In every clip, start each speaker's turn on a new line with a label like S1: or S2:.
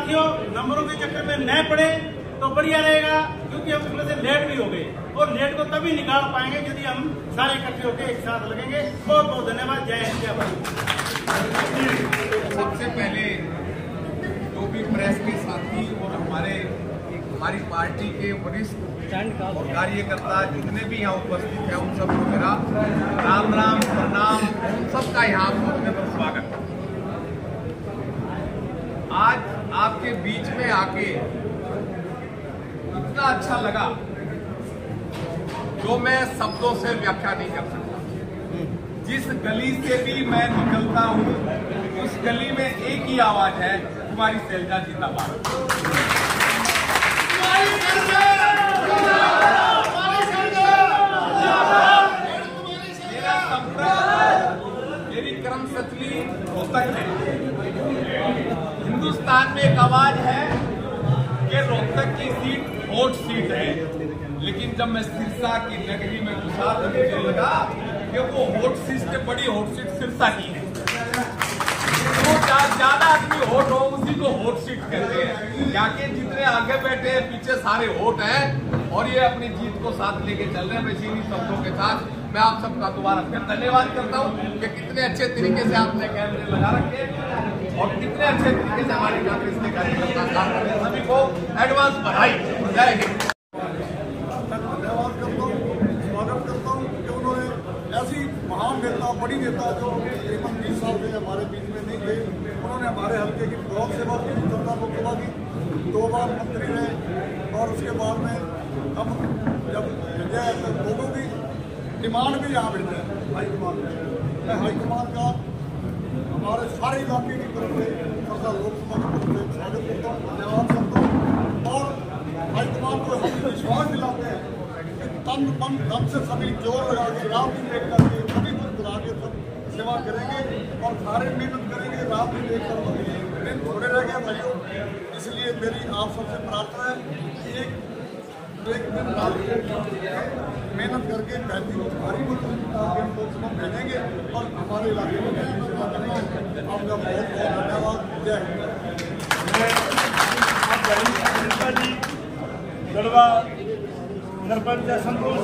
S1: साथियों नंबरों के चक्कर में न पड़े तो बढ़िया रहेगा, क्योंकि हम उसमें से लेट भी हो गए और लेट को तभी निकाल पाएंगे यदि हम सारे इकट्ठे होकर एक साथ लगेंगे। बहुत बहुत धन्यवाद। जय हिंद जय भारत।
S2: सबसे पहले जो भी प्रेस के साथी और हमारी पार्टी के वरिष्ठ और कार्यकर्ता जितने भी यहाँ उपस्थित हैं उन सबको मेरा राम राम प्रणाम, सबका यहाँ पहुंचने पर स्वागत। आज आपके बीच में आके इतना अच्छा लगा जो मैं शब्दों से व्याख्या नहीं कर सकता। जिस गली से भी मैं निकलता हूँ उस गली में एक ही आवाज है, कुमारी शैलजा जिंदाबाद। मेरा संपर्क मेरी कर्मशैली रोहतक है। हिंदुस्तान में एक आवाज है कि रोहतक की सीट हॉट सीट है, लेकिन जब मैं सिरसा की नगरी में घुसा तो मुझे लगा कि वो हॉट सीट से बड़ी हॉट सीट सिरसा की है। तो ज्यादा आदमी हॉट हो उसी को हॉट सीट कहते हैं। जाके जितने आगे बैठे हैं पीछे सारे हॉट हैं और ये अपनी जीत को साथ लेके चल रहे हैं। वैसे इन्हीं शब्दों के साथ मैं आप सबका दोबारा फिर धन्यवाद करता हूँ कि कितने अच्छे तरीके से आपने कैमरे लगा रखे और कितने अच्छे तरीके से हमारी कांग्रेस के कार्यकर्ता काम कर रहे हैं। सभी को एडवांस बधाई। जय हिंद।
S3: धन्यवाद करता हूँ, स्वागत करता हूँ कि उन्होंने ऐसी महान नेता, बड़ी नेता जो तकरीबन 20 साल से हमारे बीच में नहीं थे, उन्होंने हमारे हल्के की बहुत सेवा की, जनता लोकसभा की 2 बार मंत्री रहे और उसके बाद में हम जब लोगों की डिमांड भी यहाँ भेजा है हाईकमान में। मैं हाईकमान का हमारे सारे इलाके की तरफ से सरकार लोकसभा की तरफ से स्वागत करता हूँ, धन्यवाद करता हूँ। और हाईकमान को हम विश्वास दिलाते हैं कि तन मन धन से सभी जोर लगा के रात दिन एक करके सभी कुछ बुला के सब सेवा करेंगे और सारे मेहनत करेंगे। रात दिन एक कर दिन थोड़े रह गए भाइयों, इसलिए मेरी आप सबसे प्रार्थना है कि एक दिन रात मेहनत करके 35 भारी हम लोकसभा भेजेंगे और हमारे इलाके में आपका बहुत बहुत धन्यवाद। जय हिंद।
S1: गढ़वा सरपंच संतोष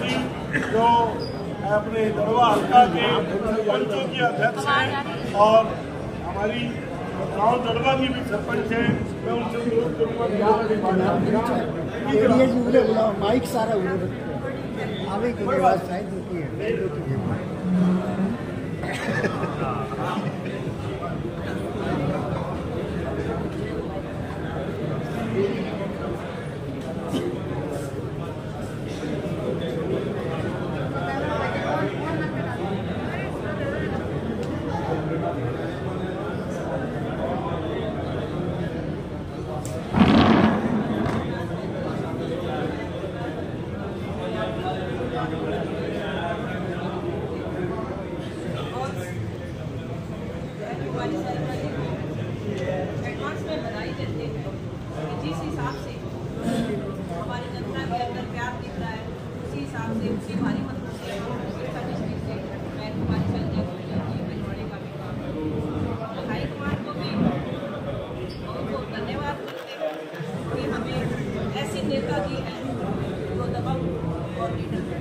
S1: सिंह जो अपने गढ़वा हल्का के सरपंचों के अध्यक्ष हैं और हमारी गांव गढ़वा की भी सरपंच है। मैं उनसे अनुरोध करूँगा
S4: माइक सारा आवे की आवाज शायद होती है।
S5: एडवांस में बधाई देते हैं कि जिस हिसाब से हमारी जनता के अंदर प्यार दिख रहा है उसी हिसाब से उसी भारी मतों से डिस्ट्रिक्ट से मैं कुमारी शैलजा को भिजवाने का भी काम हाईकमान को भी बहुत बहुत धन्यवाद करते हैं कि हमें ऐसी नेता दी है जो दबंग और लीडर है।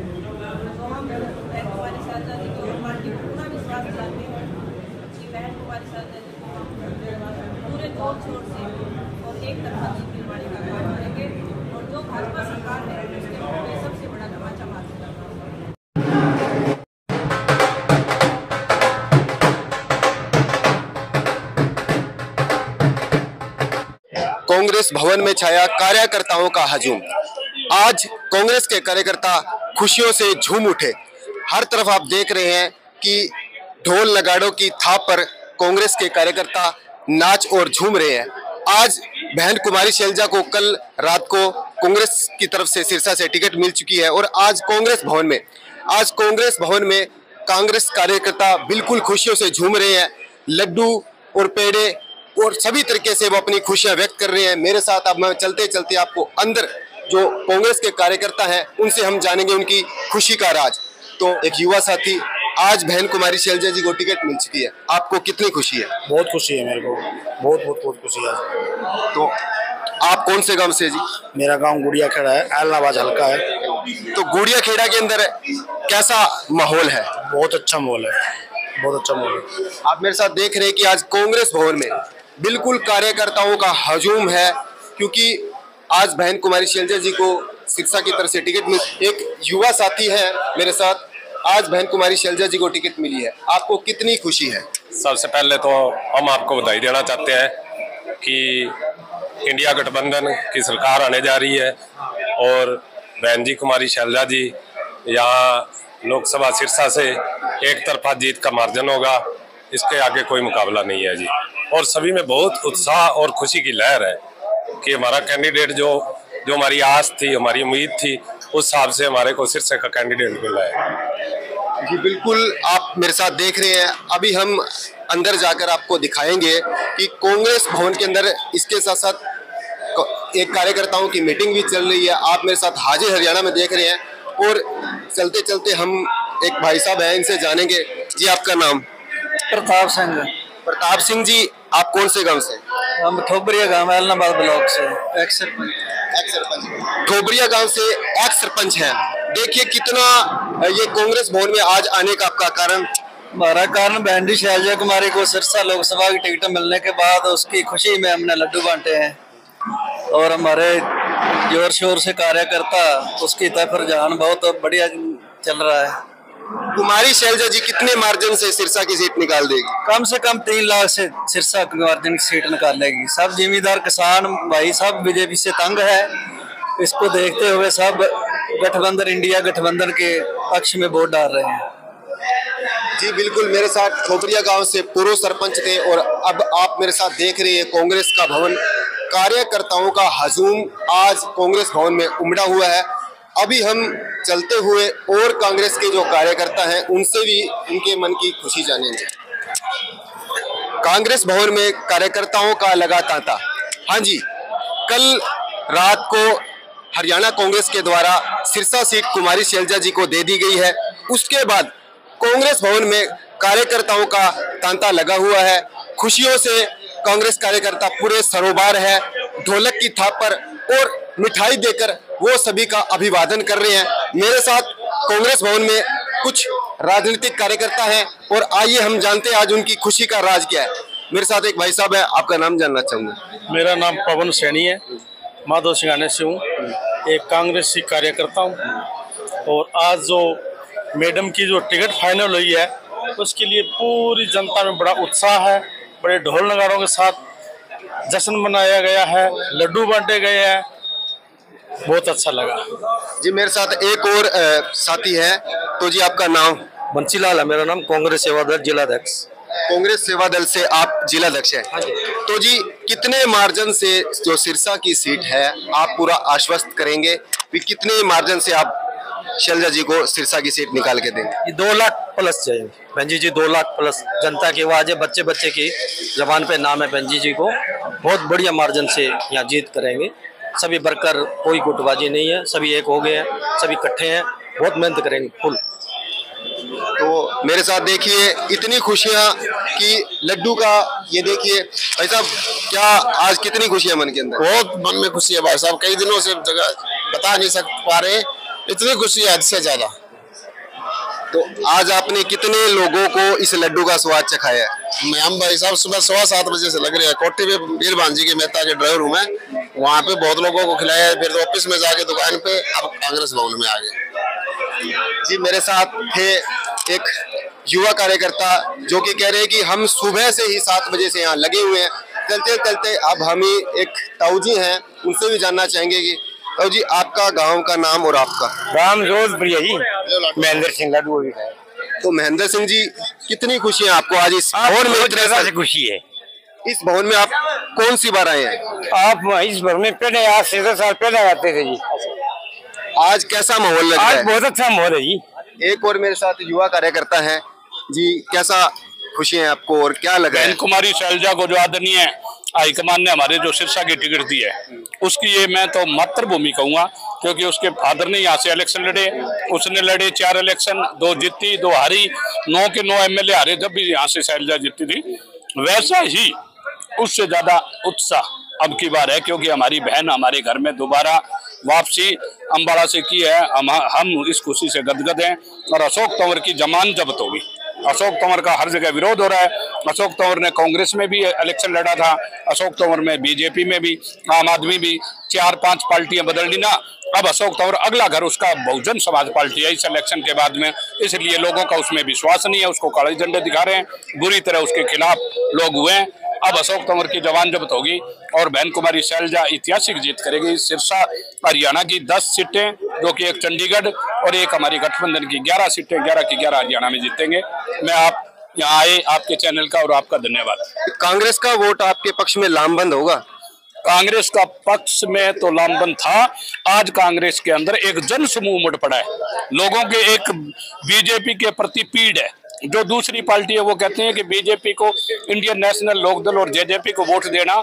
S5: तो हम कुमारी शैलजा जी की पार्टी को पूरा विश्वास दिलाते हैं कि बहन कुमारी शैलजा जी पूरे जोर शोर से और एक तरफा जीत दिलवाने का काम करेंगे और जो भाजपा सरकार है उसके सबसे बड़ा धमाचा मार
S6: कांग्रेस भवन में छाया कार्यकर्ताओं का हजूम। आज कांग्रेस के कार्यकर्ता खुशियों से झूम उठे। हर तरफ आप देख रहे हैं कि ढोल नगाड़ों की थाप पर कांग्रेस के कार्यकर्ता नाच और झूम रहे हैं। आज बहन कुमारी शैलजा को कल रात को कांग्रेस की तरफ से सिरसा से टिकट मिल चुकी है और आज कांग्रेस भवन में कांग्रेस कार्यकर्ता बिल्कुल खुशियों से झूम रहे हैं। लड्डू और पेड़े और सभी तरीके से वो अपनी खुशियां व्यक्त कर रहे हैं। मेरे साथ अब मैं चलते चलते आपको अंदर जो कांग्रेस के कार्यकर्ता हैं उनसे हम जानेंगे उनकी खुशी का राज। तो एक युवा साथी आज बहन कुमारी शैलजा जी को टिकट मिल चुकी है, आपको कितनी खुशी है?
S7: बहुत खुशी है मेरे को, बहुत बहुत बहुत खुशी है।
S6: तो आप कौन से गांव से जी?
S7: मेरा गांव गुड़िया खेड़ा है, एलनाबाद हल्का है।
S6: तो गुड़िया खेड़ा के अंदर कैसा माहौल है?
S7: बहुत अच्छा माहौल है, बहुत अच्छा माहौल है।
S6: आप मेरे साथ देख रहे हैं कि आज कांग्रेस भवन में बिल्कुल कार्यकर्ताओं का हजूम है, क्योंकि आज बहन कुमारी शैलजा जी को सिरसा की तरफ से टिकट मिली। एक युवा साथी है मेरे साथ, आज बहन कुमारी शैलजा जी को टिकट मिली है, आपको कितनी खुशी है?
S8: सबसे पहले तो हम आपको बधाई देना चाहते हैं कि इंडिया गठबंधन की सरकार आने जा रही है और बहन जी कुमारी शैलजा जी यहाँ लोकसभा सिरसा से एक तरफा जीत का मार्जिन होगा, इसके आगे कोई मुकाबला नहीं है जी। और सभी में बहुत उत्साह और खुशी की लहर है कि हमारा कैंडिडेट जो हमारी आस थी, हमारी उम्मीद थी, उस हिसाब से हमारे को सिरसा का कैंडिडेट मिला है
S6: जी। बिल्कुल आप मेरे साथ देख रहे हैं, अभी हम अंदर जाकर आपको दिखाएंगे कि कांग्रेस भवन के अंदर इसके साथ साथ एक कार्यकर्ताओं की मीटिंग भी चल रही है। आप मेरे साथ हाजिर हरियाणा में देख रहे हैं और चलते चलते हम एक भाई साहब हैं, इनसे जानेंगे। जी आपका नाम?
S4: प्रताप सिंह।
S6: प्रताप सिंह जी, आप कौन से गांव से?
S4: हम ठोबरिया गांव एलनाबाद ब्लॉक से, एक्स सरपंच।
S6: ठोबरिया गांव से एक्स सरपंच हैं। देखिए कितना ये कांग्रेस भवन में आज आने का आपका कारण?
S4: हमारा कारण बहन जी शैलजा कुमारी को सिरसा लोकसभा की टिकट मिलने के बाद उसकी खुशी में हमने लड्डू बांटे हैं और हमारे जोर शोर से कार्यकर्ता उसकी तरफ रुझान बहुत बढ़िया चल रहा है।
S6: कुमारी शैलजा जी कितने मार्जिन से सिरसा की सीट निकाल देगी?
S4: कम से कम 3 लाख से सिरसा की मार्जिन की सीट निकालेगी। सब जिम्मेदार किसान भाई सब बीजेपी से तंग है, इसको देखते हुए सब गठबंधन इंडिया गठबंधन के पक्ष में वोट डाल रहे हैं।
S6: जी बिल्कुल, मेरे साथ ठोबरिया गांव से पूर्व सरपंच थे और अब आप मेरे साथ देख रहे हैं कांग्रेस का भवन, कार्यकर्ताओं का हजूम आज कांग्रेस भवन में उमड़ा हुआ है। अभी हम चलते हुए और कांग्रेस के जो कार्यकर्ता हैं उनसे भी उनके मन की खुशी जानेंगे। कांग्रेस भवन में कार्यकर्ताओं का लगा तांता। हाँ जी, कल रात को हरियाणा कांग्रेस के द्वारा सिरसा सीट कुमारी शैलजा जी को दे दी गई है। उसके बाद कांग्रेस भवन में कार्यकर्ताओं का तांता लगा हुआ है। खुशियों से कांग्रेस कार्यकर्ता पूरे सरोबार है, ढोलक की थाप पर और मिठाई देकर वो सभी का अभिवादन कर रहे हैं। मेरे साथ कांग्रेस भवन में कुछ राजनीतिक कार्यकर्ता हैं और आइए हम जानते हैं आज उनकी खुशी का राज क्या है। मेरे साथ एक भाई साहब है, आपका नाम जानना चाहूंगा।
S7: मेरा नाम पवन सैनी है, माधो सिंगाने से हूँ, एक कांग्रेसी कार्यकर्ता हूँ। और आज जो मैडम की जो टिकट फाइनल हुई है उसके लिए पूरी जनता में बड़ा उत्साह है। बड़े ढोल नगाड़ों के साथ जश्न मनाया गया है, लड्डू बांटे गए हैं, बहुत अच्छा लगा
S6: जी। मेरे साथ एक और साथी है, तो जी आपका नाम?
S7: बंसीलाल है मेरा नाम, कांग्रेस सेवा दल जिलाध्यक्ष।
S6: कांग्रेस सेवा दल से आप जिलाध्यक्ष हैं? तो जी कितने मार्जिन से जो सिरसा की सीट है आप पूरा आश्वस्त करेंगे कि कितने मार्जिन से आप शैलजा जी को सिरसा की सीट निकाल के देंगे?
S7: 2 लाख प्लस चाहिए बहन जी, 2 लाख प्लस जनता की आवाज है, बच्चे बच्चे की जबान पे नाम है बहन जी को। बहुत बढ़िया मार्जिन से यहाँ जीत करेंगे। सभी वर्कर, कोई गुटबाजी नहीं है, सभी एक हो गए हैं, सभी इकट्ठे हैं, बहुत मेहनत करेंगे फुल।
S6: तो मेरे साथ देखिए इतनी खुशियाँ कि लड्डू का ये देखिए भाई साहब, क्या आज कितनी खुशियाँ मन के अंदर?
S9: बहुत मन में खुशी है भाई साहब, कई दिनों से जगह बता नहीं पा रहे, इतनी खुशी है हद से ज्यादा।
S6: तो आज आपने कितने लोगों को इस लड्डू का स्वाद चखाया है?
S9: मैं हम भाई साहब सुबह 7:15 बजे से लग रहे हैं, कोठी पे वीर भांजी के मेहता के ड्राइवर हूँ मैं, वहाँ पे बहुत लोगों को खिलाया है, फिर ऑफिस में जाके दुकान पे, अब कांग्रेस भवन में आ गए।
S6: जी मेरे साथ थे एक युवा कार्यकर्ता जो कि कह रहे हैं कि हम सुबह से ही 7 बजे से यहाँ लगे हुए हैं। चलते चलते अब हम ही एक ताऊजी हैं, उनसे भी जानना चाहेंगे कि ताऊ जी आपका गांव का नाम और आपका?
S7: राम जोध प्रिया जी, महेंद्र सिंह लड्डू।
S6: तो महेंद्र सिंह जी कितनी खुशी है आपको आज इस भवन में?
S7: तरह से खुशी है।
S6: इस भवन में आप कौन सी बार आए हैं?
S7: आप इस भवन में पहले आज 6 साल पहले आते थे जी।
S6: आज कैसा माहौल लग रहा है?
S7: आज बहुत अच्छा माहौल है जी।
S6: एक और मेरे साथ युवा कार्यकर्ता हैं जी, कैसा खुशी है आपको और क्या लगा है?
S10: बहन कुमारी शैलजा को जो आदरणीय हाईकमान ने हमारे जो सिरसा की टिकट दी है उसकी ये मैं तो मातृभूमि कहूँगा, क्योंकि उसके फादर ने यहाँ से इलेक्शन लड़े, उसने लड़े 4 इलेक्शन, 2 जीती 2 हारी, 9 के 9 MLA हारे जब भी यहाँ से शैलजा जीती थी। वैसा ही उससे ज्यादा उत्साह अब की बार है, क्योंकि हमारी बहन हमारे घर में दोबारा वापसी अम्बाला से की है। हम इस खुशी से गदगद हैं। और अशोक तंवर की जमान जब्त होगी। अशोक तंवर का हर जगह विरोध हो रहा है। अशोक तंवर ने कांग्रेस में भी इलेक्शन लड़ा था, अशोक तंवर में बीजेपी में भी, आम आदमी भी, 4-5 पार्टियां बदल ली ना। अब अशोक तंवर अगला घर उसका बहुजन समाज पार्टी है इस इलेक्शन के बाद में, इसलिए लोगों का उसमें विश्वास नहीं है। उसको काले झंडे दिखा रहे हैं, बुरी तरह उसके खिलाफ लोग हुए हैं। अब अशोक तंवर की जवान जब्त होगी और बहन कुमारी शैलजा ऐतिहासिक जीत करेगी। सिरसा हरियाणा की 10 सीटें, जो कि एक चंडीगढ़ और एक हमारी गठबंधन की 11 सीटें, 11 की 11 हरियाणा में जीतेंगे। मैं आप यहाँ आए, आपके चैनल का और आपका धन्यवाद।
S6: कांग्रेस का वोट आपके पक्ष में लामबंद होगा?
S10: कांग्रेस का पक्ष में तो लामबंद था, आज कांग्रेस के अंदर एक जन समूह उमड़ पड़ा है। लोगों के एक बीजेपी के प्रति पीड़ है। जो दूसरी पार्टी है वो कहते हैं कि बीजेपी को, इंडियन नेशनल लोकदल और जेजेपी को वोट देना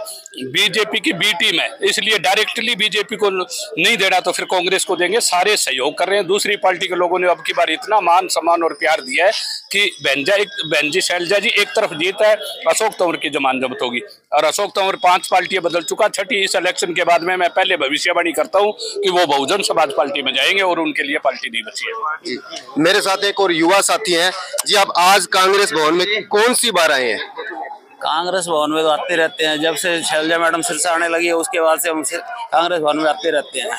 S10: बीजेपी की बी टीम है, इसलिए डायरेक्टली बीजेपी को नहीं देना तो फिर कांग्रेस को देंगे। सारे सहयोग कर रहे हैं। दूसरी पार्टी के लोगों ने अब की बार इतना मान सम्मान और प्यार दिया है कि बहन जी शैलजा जी एक तरफ जीत है, अशोक तंवर की जमान जब्त होगी। और अशोक तंवर 5 पार्टियां बदल चुका, 6ठी इस इलेक्शन के बाद में मैं पहले भविष्यवाणी करता हूं कि वो बहुजन समाज पार्टी में जाएंगे और उनके लिए पार्टी नहीं बची है।
S6: मेरे साथ एक और युवा साथी हैं जी। आप आज कांग्रेस भवन में कौन सी बार आए हैं?
S11: कांग्रेस भवन में तो आते रहते हैं, जब से शैलजा मैडम सिरसा आने लगी है उसके बाद से हम कांग्रेस भवन में आते रहते हैं।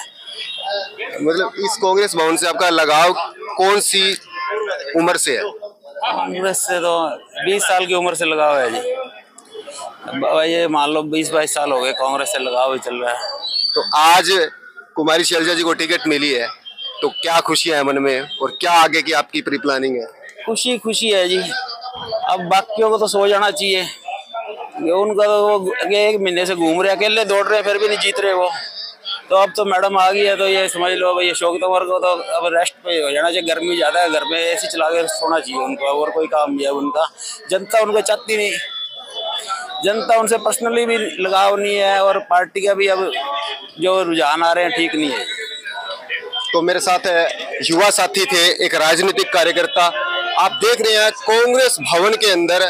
S6: मतलब इस कांग्रेस भवन से आपका लगाव कौन सी उम्र से है?
S11: कांग्रेस से तो 20 साल की उम्र से लगाव है जी। ये मान लो 20-22 साल हो गए कांग्रेस से लगाव ही चल रहा है।
S6: तो आज कुमारी शैलजा जी को टिकट मिली है, तो क्या खुशियां है मन में और क्या आगे की आपकी प्री प्लानिंग है?
S11: खुशी है जी। अब बाकियों को तो सो जाना चाहिए, ये उनका तो वो 1 महीने से घूम रहे, अकेले दौड़ रहे, फिर भी नहीं जीत रहे वो। तो अब तो मैडम आ गई है, तो ये समझ लो भाई अशोक तंवर को तो अब रेस्ट पे हो जाना चाहिए। गर्मी ज्यादा है, घर में एसी चला के सोना चाहिए उनको, और कोई काम नहीं है उनका। जनता उनको चाहती नहीं, जनता उनसे पर्सनली भी लगाव नहीं है, और पार्टी का भी अब जो रुझान आ रहे हैं ठीक नहीं है।
S6: तो मेरे साथ युवा साथी थे, एक राजनीतिक कार्यकर्ता। आप देख रहे हैं कांग्रेस भवन के अंदर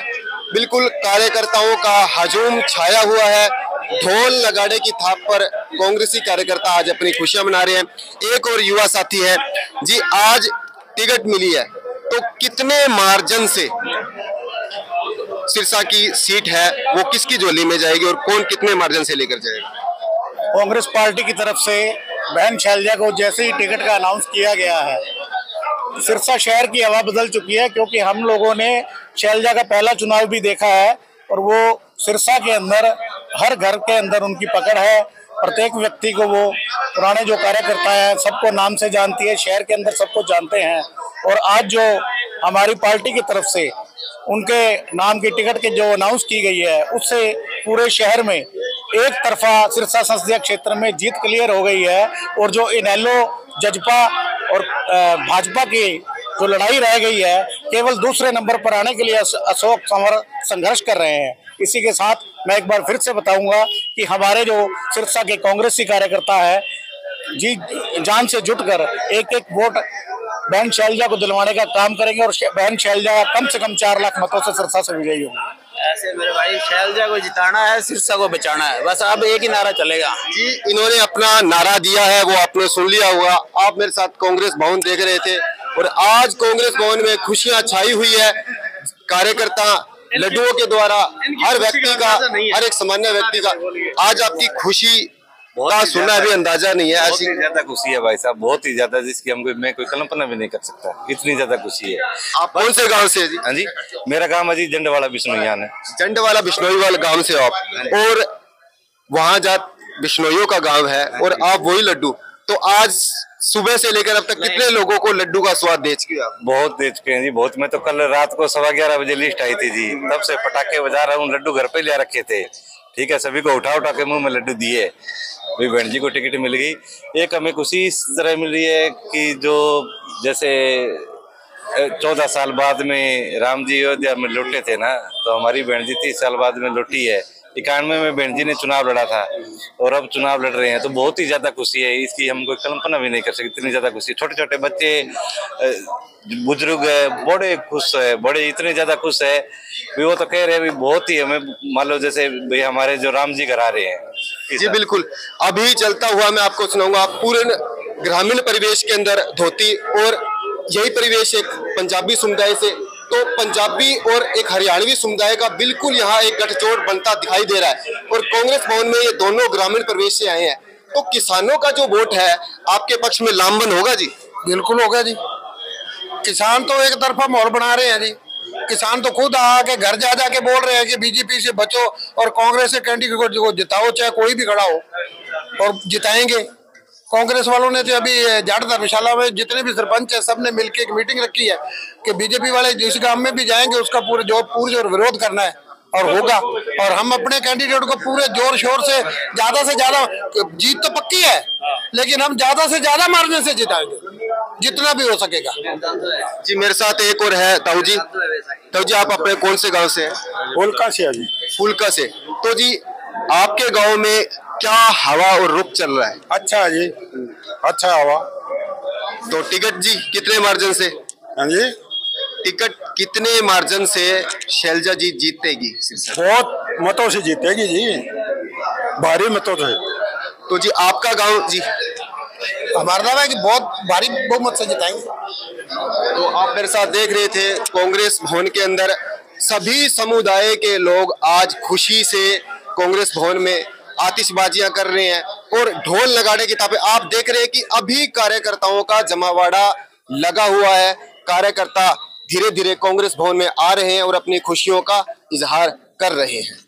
S6: बिल्कुल कार्यकर्ताओं का हजूम छाया हुआ है। ढोल नगाड़े की थाप पर कांग्रेसी कार्यकर्ता आज अपनी खुशियां मना रहे हैं। एक और युवा साथी है जी। आज टिकट मिली है, तो कितने मार्जिन से सिरसा की सीट है वो किसकी झोली में जाएगी और कौन कितने मार्जिन से लेकर जाएगा?
S12: कांग्रेस पार्टी की तरफ से बहन शैलजा को जैसे ही टिकट का अनाउंस किया गया है, सिरसा शहर की हवा बदल चुकी है। क्योंकि हम लोगों ने शैलजा का पहला चुनाव भी देखा है, और वो सिरसा के अंदर हर घर के अंदर उनकी पकड़ है। प्रत्येक व्यक्ति को वो पुराने जो कार्यकर्ता है सबको नाम से जानती है, शहर के अंदर सबको जानते हैं। और आज जो हमारी पार्टी की तरफ से उनके नाम की टिकट के जो अनाउंस की गई है, उससे पूरे शहर में एक तरफा सिरसा संसदीय क्षेत्र में जीत क्लियर हो गई है। और जो इनेलो, जजपा और भाजपा की जो लड़ाई रह गई है, केवल दूसरे नंबर पर आने के लिए अशोक तंवर संघर्ष कर रहे हैं। इसी के साथ मैं एक बार फिर से बताऊंगा कि हमारे जो सिरसा के कांग्रेसी कार्यकर्ता है जी जान से जुटकर एक वोट बहन शैलजा को दिलवाने का काम करेंगे, और बहन शैलजा कम से कम 4 लाख मतों से सिरसा से विजयी होंगे।
S11: ऐसे मेरे भाई, शैलजा को जिताना है, सिरसा को बचाना है, बस अब एक ही नारा चलेगा
S6: जी। इन्होंने अपना नारा दिया है, वो आपने सुन लिया होगा। आप मेरे साथ कांग्रेस भवन देख रहे थे, और आज कांग्रेस भवन में खुशियां छाई हुई है। कार्यकर्ता लड्डुओं के द्वारा हर व्यक्ति का, हर एक सामान्य व्यक्ति का आज आपकी खुशी का सुनना भी अंदाजा नहीं है।
S13: बहुत ही ज्यादा खुशी है भाई साहब, बहुत ही ज्यादा, जिसकी मैं कोई कल्पना भी नहीं कर सकता, इतनी ज्यादा खुशी है।
S6: आप कौन से गांव से? हाँ
S13: जी, मेरा गांव अजी जंडवाला बिश्नोईयान है।
S6: जंडवाला बिश्नोईवाल गांव से आप, और वहाँ जात बिश्नोइयों का गांव है, और आप वही लड्डू। तो आज सुबह से लेकर अब तक कितने लोगों को लड्डू का स्वाद दे चुके आप?
S13: बहुत दे चुके हैं जी, बहुत। मैं तो कल रात को 11:15 बजे लिस्ट आई थी जी, तब से पटाखे बजा रहा हूँ। लड्डू घर पे ले रखे थे, ठीक है, सभी को उठा के मुंह में लड्डू दिए। अभी बहन जी को टिकट मिल गई। एक हमें खुशी इस तरह मिल रही है कि जो जैसे 14 साल बाद में राम जी अयोध्या में लौटे थे ना, तो हमारी बहन जी 30 साल बाद में लौटी है। 91 में बहन जी ने चुनाव लड़ा था और अब चुनाव लड़ रहे हैं, तो बहुत ही ज्यादा खुशी है। इसकी हम कोई कल्पना भी नहीं कर सकते, इतनी ज्यादा खुशी। छोटे छोटे बच्चे, बुजुर्ग है, बड़े खुश है, बड़े इतने ज्यादा खुश है भी वो तो कह रहे हैं भी बहुत ही हमें मान लो जैसे भाई हमारे जो राम जी घर आ रहे हैं।
S6: जी बिल्कुल। अभी चलता हुआ मैं आपको सुनाऊंगा पूरे ग्रामीण परिवेश के अंदर धोती, और यही परिवेश एक पंजाबी समुदाय से, तो पंजाबी और एक हरियाणवी समुदाय का बिल्कुल यहाँ एक गठजोड़ बनता दिखाई दे रहा है। और कांग्रेस भवन में ये दोनों ग्रामीण परिवेश से आए हैं, तो किसानों का जो वोट है आपके पक्ष में लामबंद होगा जी?
S14: बिल्कुल होगा जी। किसान तो एक तरफा माहौल बना रहे हैं जी। किसान तो खुद आके घर जा जाके बोल रहे हैं कि बीजेपी से बचो और कांग्रेस से कैंडिडेट को जिताओ, चाहे कोई भी खड़ा हो, और जिताएंगे। कांग्रेस वालों ने तो अभी जाट धर्मशाला में जितने भी सरपंच है सब ने मिलकर एक मीटिंग रखी है कि बीजेपी वाले जिस गांव में भी जाएंगे उसका पूरे विरोध करना है, और होगा। और हम अपने कैंडिडेट को पूरे जोर शोर से ज्यादा, जीत तो पक्की है, लेकिन हम ज्यादा से ज्यादा मार्जिन से जिताएंगे जितना भी हो सकेगा
S6: जी। मेरे साथ एक और है ताऊ जी। ताऊ जी, आप अपने कौन से गांव से हैं?
S12: फुलका से जी।
S6: फुलका से। तो जी आपके गांव में क्या हवा और रुख चल रहा है?
S12: अच्छा जी, अच्छा हवा।
S6: तो टिकट जी कितने मार्जिन से?
S12: हाँ जी,
S6: टिकट कितने मार्जिन से शैलजा जी जीतेगी?
S12: बहुत मतों से जीतेगी जी, भारी मतों से।
S6: तो जी आपका गांव जी?
S14: हमारा दावा है कि बहुत भारी बहुमत से जिताएंगे।
S6: तो आप मेरे साथ देख रहे थे कांग्रेस भवन के अंदर सभी समुदाय के लोग आज खुशी से कांग्रेस भवन में आतिशबाजियां कर रहे हैं और ढोल नगाड़े की ताबे आप देख रहे हैं कि अभी कार्यकर्ताओं का जमावाड़ा लगा हुआ है। कार्यकर्ता धीरे धीरे कांग्रेस भवन में आ रहे हैं और अपनी खुशियों का इजहार कर रहे हैं।